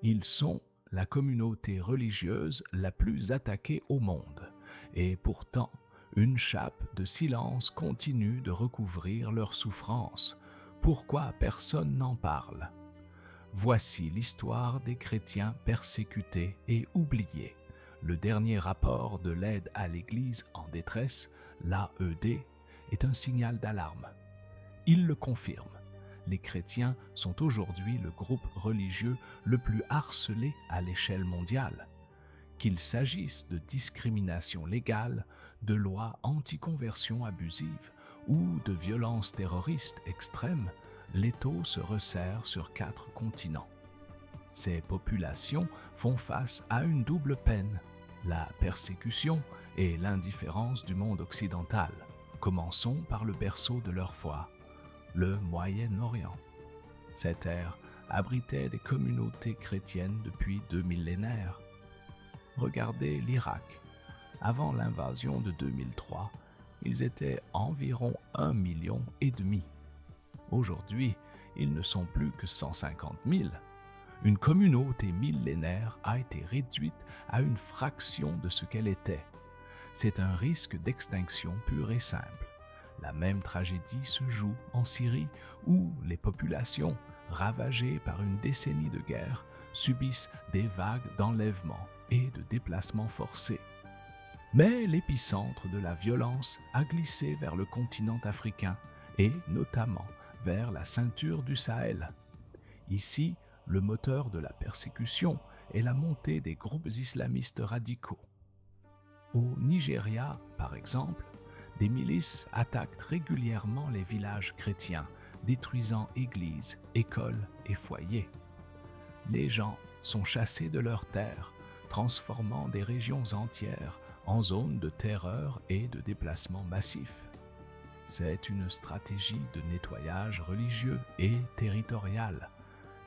Ils sont la communauté religieuse la plus attaquée au monde, et pourtant, une chape de silence continue de recouvrir leurs souffrances. Pourquoi personne n'en parle? Voici l'histoire des chrétiens persécutés et oubliés. Le dernier rapport de l'aide à l'Église en détresse, l'AED, est un signal d'alarme. Il le confirme. Les chrétiens sont aujourd'hui le groupe religieux le plus harcelé à l'échelle mondiale. Qu'il s'agisse de discrimination légale, de lois anti-conversion abusives ou de violences terroristes extrêmes, l'étau se resserre sur 4 continents. Ces populations font face à une double peine, la persécution et l'indifférence du monde occidental. Commençons par le berceau de leur foi, le Moyen-Orient. Cette ère abritait des communautés chrétiennes depuis 2 millénaires. Regardez l'Irak. Avant l'invasion de 2003, ils étaient environ 1,5 million. Aujourd'hui, ils ne sont plus que 150 000. Une communauté millénaire a été réduite à une fraction de ce qu'elle était. C'est un risque d'extinction pur et simple. La même tragédie se joue en Syrie, où les populations, ravagées par une décennie de guerre, subissent des vagues d'enlèvements et de déplacements forcés. Mais l'épicentre de la violence a glissé vers le continent africain et notamment vers la ceinture du Sahel. Ici, le moteur de la persécution est la montée des groupes islamistes radicaux. Au Nigeria, par exemple, des milices attaquent régulièrement les villages chrétiens, détruisant églises, écoles et foyers. Les gens sont chassés de leurs terres, transformant des régions entières en zones de terreur et de déplacement massif. C'est une stratégie de nettoyage religieux et territorial.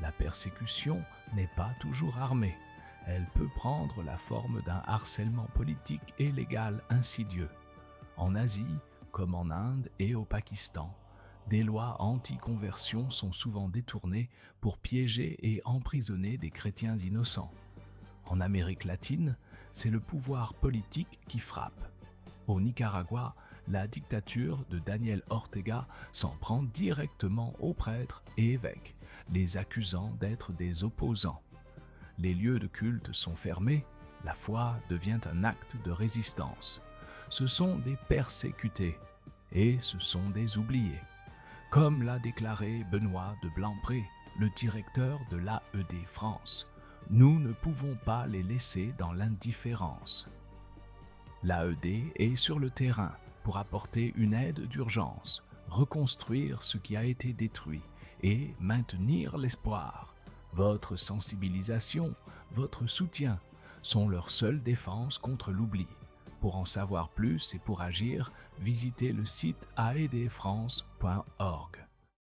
La persécution n'est pas toujours armée. Elle peut prendre la forme d'un harcèlement politique et légal insidieux. En Asie, comme en Inde et au Pakistan, des lois anti-conversion sont souvent détournées pour piéger et emprisonner des chrétiens innocents. En Amérique latine, c'est le pouvoir politique qui frappe. Au Nicaragua, la dictature de Daniel Ortega s'en prend directement aux prêtres et évêques, les accusant d'être des opposants. Les lieux de culte sont fermés, la foi devient un acte de résistance. Ce sont des persécutés et ce sont des oubliés. Comme l'a déclaré Benoît de Blampré, le directeur de l'AED France, nous ne pouvons pas les laisser dans l'indifférence. L'AED est sur le terrain pour apporter une aide d'urgence, reconstruire ce qui a été détruit et maintenir l'espoir. Votre sensibilisation, votre soutien sont leur seule défense contre l'oubli. Pour en savoir plus et pour agir, visitez le site aedfrance.org.